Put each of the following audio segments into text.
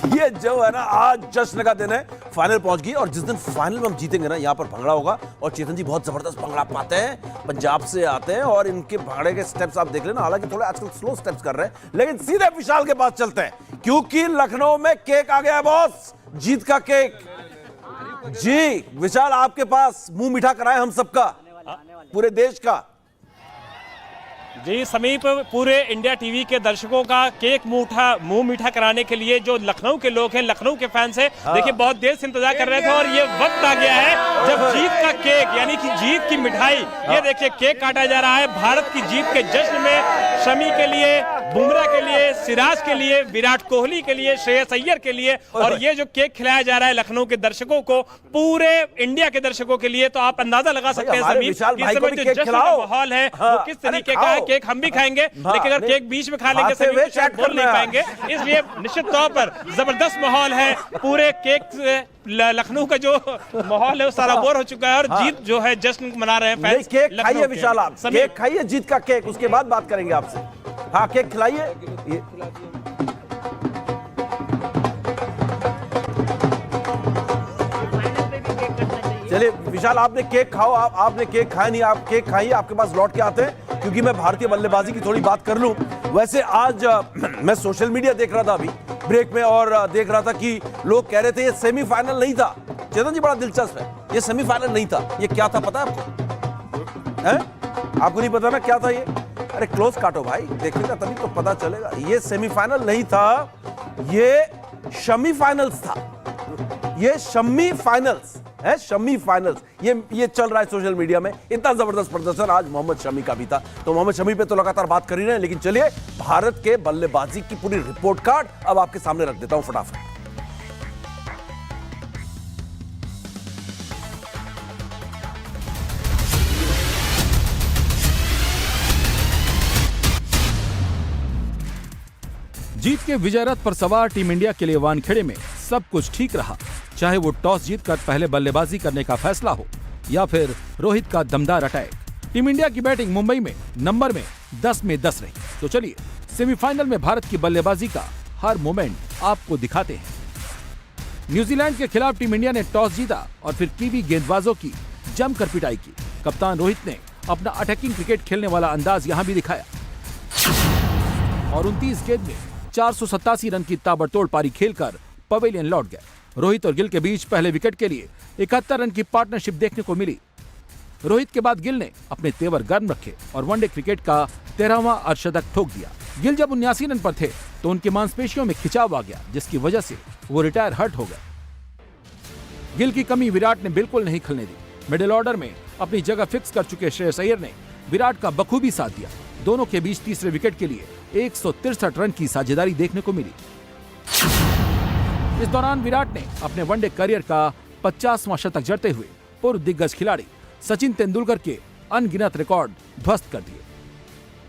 ये जो है ना आज जश्न का दिन है, फाइनल पहुंच गई और जिस दिन फाइनल में हम जीतेंगे ना यहाँ पर भंगड़ा होगा। और चेतन जी बहुत जबरदस्त भंगड़ा पाते हैं, पंजाब से आते हैं और इनके भंगड़े के स्टेप्स आप देख लेना, हालांकि थोड़े आजकल स्लो स्टेप्स कर रहे हैं, लेकिन सीधे विशाल के पास चलते हैं क्योंकि लखनऊ में केक आ गया है बॉस, जीत का केक। जी विशाल आपके पास मुंह मीठा कराए हम सबका, पूरे देश का। जी समीप, पूरे इंडिया टीवी के दर्शकों का केक मुंह मीठा कराने के लिए जो लखनऊ के लोग हैं, लखनऊ के फैंस हैं, देखिए बहुत देर से इंतजार कर रहे थे और ये वक्त आ गया है जब जीत का केक यानी कि जीत की मिठाई, ये देखिए केक काटा जा रहा है भारत की जीत के जश्न में। शमी के लिए, बुमराह के लिए, सिराज के लिए, विराट कोहली के लिए, श्रेयस अय्यर के लिए, और ये जो केक खिलाया जा रहा है लखनऊ के दर्शकों को, पूरे इंडिया के दर्शकों के लिए, तो आप अंदाजा लगा सकते हैं समीप कि इस समय जो जश्न का माहौल है वो किस तरीके का है। केक हम भी खाएंगे, लेकिन अगर केक बीच में खा लेंगे सभी शायद बोल नहीं पाएंगे, इसलिए निश्चित तौर पर जबरदस्त माहौल है। पूरे केक लखनऊ का जो माहौल है वो सारा बोर हो चुका है और जीत जो है जश्न मना रहे हैं फैंस। केक खाइए विशाल, आप केक खाइए, जीत का केक, उसके बाद बात करेंगे आपसे। हाँ केक खिलाइए। चलिए विशाल आपने केक खाओ, आपने केक खाया नहीं, आप केक खाइए, आपके पास लौट के आते हैं क्योंकि मैं भारतीय बल्लेबाजी की थोड़ी बात कर लूं। वैसे आज मैं सोशल मीडिया देख रहा था अभी ब्रेक में और देख रहा था कि लोग कह रहे थे ये सेमीफाइनल नहीं था। चेतन जी बड़ा दिलचस्प है, ये सेमीफाइनल नहीं था, ये क्या था पता है आपको? है आपको नहीं पता ना क्या था ये? अरे क्लोज काटो भाई, देखेगा तभी तो पता चलेगा। ये सेमीफाइनल नहीं था, ये शमी फाइनल्स था, ये शम्मी फाइनल्स है, शम्मी फाइनल्स। ये चल रहा है सोशल मीडिया में। इतना जबरदस्त प्रदर्शन आज मोहम्मद शमी का भी था, तो मोहम्मद शमी पे तो लगातार बात कर ही रहे हैं, लेकिन चलिए भारत के बल्लेबाजी की पूरी रिपोर्ट कार्ड अब आपके सामने रख देता हूं फटाफट। जीत के विजय रथ पर सवार टीम इंडिया के लिए वानखेड़े में सब कुछ ठीक रहा, चाहे वो टॉस जीतकर पहले बल्लेबाजी करने का फैसला हो या फिर रोहित का दमदार अटैक। टीम इंडिया की बैटिंग मुंबई में नंबर में 10 में 10 रही। तो चलिए सेमीफाइनल में भारत की बल्लेबाजी का हर मोमेंट आपको दिखाते हैं। न्यूजीलैंड के खिलाफ टीम इंडिया ने टॉस जीता और फिर कीवी गेंदबाजों की जमकर पिटाई की। कप्तान रोहित ने अपना अटैकिंग क्रिकेट खेलने वाला अंदाज यहां भी दिखाया और 29 गेंद में 487 रन की ताबड़तोड़ पारी खेलकर पवेलियन लौट गए। रोहित और गिल के बीच पहले विकेट के लिए 71 रन की पार्टनरशिप देखने को मिली। रोहित के बाद गिल ने अपने तेवर गर्म रखे और वनडे क्रिकेट का 13वां अर्धशतक ठोक दिया। गिल जब 79 रन पर थे तो उनकी मांसपेशियों में खिंचाव आ गया, जिसकी वजह से वो रिटायर हर्ट हो गए। गिल की कमी विराट ने बिल्कुल नहीं खलने दी। मिडिल ऑर्डर में अपनी जगह फिक्स कर चुके श्रेयस अय्यर ने विराट का बखूबी साथ दिया। दोनों के बीच तीसरे विकेट के लिए 163 रन की साझेदारी देखने को मिली। इस दौरान विराट ने अपने वनडे करियर का 50वां शतक जड़ते हुए पूर्व दिग्गज खिलाड़ी सचिन तेंदुलकर के अनगिनत रिकॉर्ड ध्वस्त कर दिए।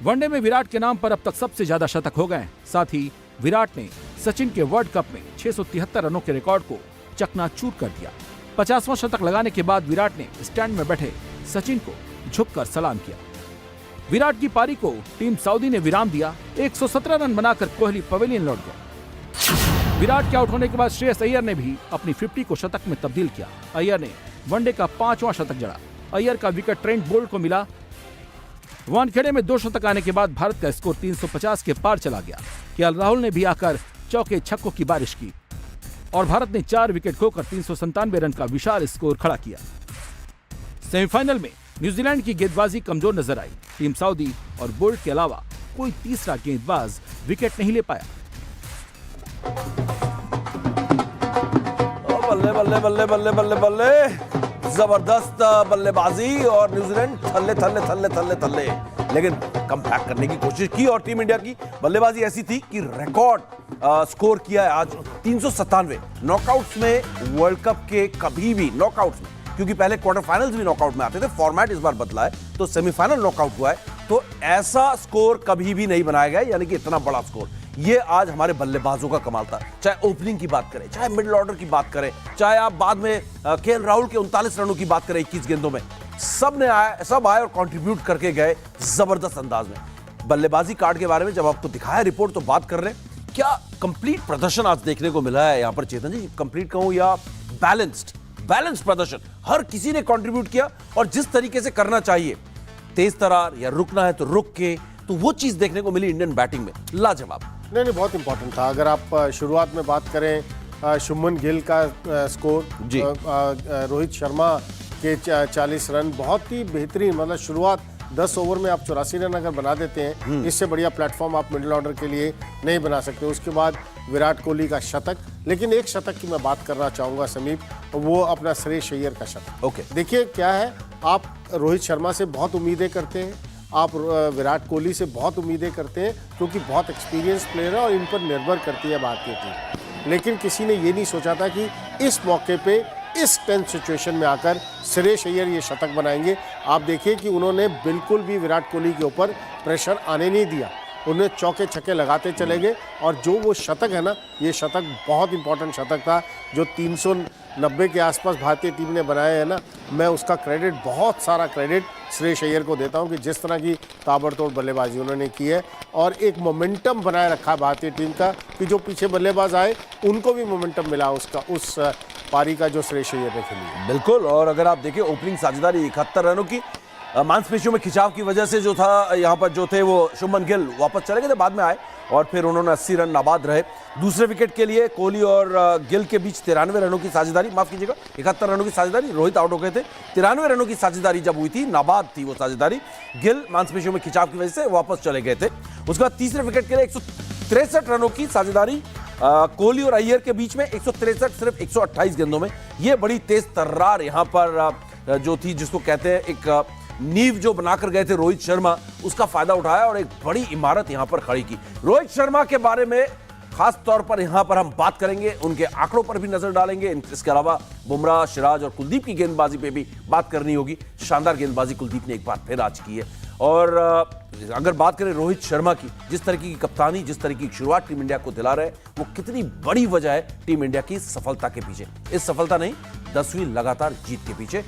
वनडे में विराट के नाम पर अब तक सबसे ज्यादा शतक हो गए। साथ ही विराट ने सचिन के वर्ल्ड कप में 673 रनों के रिकॉर्ड को चकनाचूर कर दिया। 50वां शतक लगाने के बाद विराट ने स्टैंड में बैठे सचिन को झुककर सलाम किया। विराट की पारी को टीम सऊदी ने विराम दिया। 117 रन बनाकर कोहली पवेलियन लौट गया। विराट के आउट होने के बाद श्रेयस अय्यर ने भी अपनी 50 को शतक में तब्दील किया। अय्यर ने वनडे का 5वां शतक जड़ा। अय्यर का विकेट ट्रेंट बोल्ट को मिला। वानखेड़े में 2 शतक आने के बाद भारत का स्कोर 350 के पार चला गया। केएल राहुल ने भी आकर चौके छक्कों की बारिश की और भारत ने 4 विकेट खोकर 397 रन का विशाल स्कोर खड़ा किया। सेमीफाइनल में न्यूजीलैंड की गेंदबाजी कमजोर नजर आई। टीम सऊदी और बोल्ट के अलावा कोई तीसरा गेंदबाज विकेट नहीं ले पाया। बल्ले बल्ले बल्ले बल्ले बल्ले बल्ले, जबरदस्त बल्लेबाजी और न्यूजीलैंड थल्ले थल्ले थल्ले थल्ले थल्ले, लेकिन कमबैक करने की कोशिश की और टीम इंडिया की बल्लेबाजी ऐसी थी कि रिकॉर्ड स्कोर किया है आज 397 नॉकआउट्स में। वर्ल्ड कप के कभी भी नॉकआउट्स में, क्योंकि पहले क्वार्टर फाइनल्स भी नॉकआउट में आते थे, फॉर्मेट इस बार बदला है तो सेमीफाइनल नॉकआउट हुआ है, तो ऐसा स्कोर कभी भी नहीं बनाया गया, यानी कि इतना बड़ा स्कोर। ये आज हमारे बल्लेबाजों का कमाल था। चाहे ओपनिंग की बात करें, चाहे मिडिल ऑर्डर की बात करें, चाहे आप बाद में केएल राहुल के 39 रनों की बात करें 21 गेंदों में, सब आए और कंट्रीब्यूट करके गए जबरदस्त अंदाज में। बल्लेबाजी कार्ड के बारे में जब आपको दिखाया रिपोर्ट तो बात कर रहे हैं क्या कंप्लीट प्रदर्शन आज देखने को मिला है यहाँ पर चेतन जी? कंप्लीट कहूं या बैलेंस्ड प्रदर्शन, हर किसी ने कंट्रीब्यूट किया और जिस तरीके से करना चाहिए, तेज तरार या रुकना है तो रुक के, तो वो चीज देखने को मिली इंडियन बैटिंग में। लाजवाब। नहीं, बहुत इंपॉर्टेंट था। अगर आप शुरुआत में बात करें शुभमन गिल का स्कोर जी। रोहित शर्मा के 40 रन, बहुत ही बेहतरीन, मतलब शुरुआत 10 ओवर में आप 84 रन अगर बना देते हैं, इससे बढ़िया प्लेटफॉर्म आप मिडिल ऑर्डर के लिए नहीं बना सकते। उसके बाद विराट कोहली का शतक, लेकिन एक शतक की मैं बात करना चाहूँगा समीप, वो अपना श्रेयस अय्यर का शतक। ओके। देखिए क्या है, आप रोहित शर्मा से बहुत उम्मीदें करते हैं, आप विराट कोहली से बहुत उम्मीदें करते हैं, क्योंकि बहुत एक्सपीरियंस प्लेयर है और इन पर निर्भर करती है भारतीय टीम। लेकिन किसी ने ये नहीं सोचा था कि इस मौके पे, इस टेंस सिचुएशन में आकर श्रेयस अय्यर ये शतक बनाएंगे। आप देखिए कि उन्होंने बिल्कुल भी विराट कोहली के ऊपर प्रेशर आने नहीं दिया, उन्हें चौके छक्के लगाते चले गए। और जो वो शतक है ना, ये शतक बहुत इंपॉर्टेंट शतक था, जो 390 के आसपास भारतीय टीम ने बनाया है ना, मैं उसका क्रेडिट, बहुत सारा क्रेडिट श्रेयस अय्यर को देता हूं कि जिस तरह की ताबड़तोड़ बल्लेबाजी उन्होंने की है और एक मोमेंटम बनाए रखा भारतीय टीम का, कि जो पीछे बल्लेबाज आए उनको भी मोमेंटम मिला उसका, उस पारी का जो श्रेयस अय्यर ने खेली। बिल्कुल। और अगर आप देखिए ओपनिंग साझेदारी 71 रनों की, मांसपेशियों में खिंचाव की वजह से जो था यहाँ पर जो थे वो शुभमन गिल वापस चले गए थे, बाद में आए और फिर उन्होंने 80 रन नाबाद रहे। दूसरे विकेट के लिए कोहली और गिल के बीच 93 रनों की साझेदारी, माफ कीजिएगा 71 रनों की साझेदारी, रोहित आउट हो गए थे। 93 रनों की साझेदारी जब हुई थी, नाबाद थी वो साझेदारी, गिल मांसपेशियों में खिंचाव की वजह से वापस चले गए थे। उसके बाद तीसरे विकेट के लिए 163 रनों की साझेदारी कोहली और अय्यर के बीच में, 163 सिर्फ 128 गेंदों में। ये बड़ी तेज तर्रार यहाँ पर जो थी, जिसको कहते हैं एक नींव जो बनाकर गए थे रोहित शर्मा, उसका फायदा उठाया और एक बड़ी इमारत यहां पर खड़ी की। रोहित शर्मा के बारे में खास तौर पर यहां पर हम बात करेंगे, उनके आंकड़ों पर भी नजर डालेंगे। इसके अलावा बुमराह, सिराज और कुलदीप की गेंदबाजी पे भी बात करनी होगी। शानदार गेंदबाजी कुलदीप ने एक बार फिर आज की है। और अगर बात करें रोहित शर्मा की, जिस तरीके की कप्तानी, जिस तरीके की शुरुआत टीम इंडिया को दिला रहे, वो कितनी बड़ी वजह है टीम इंडिया की सफलता के पीछे। इस सफलता नहीं, 10वीं लगातार जीत के पीछे।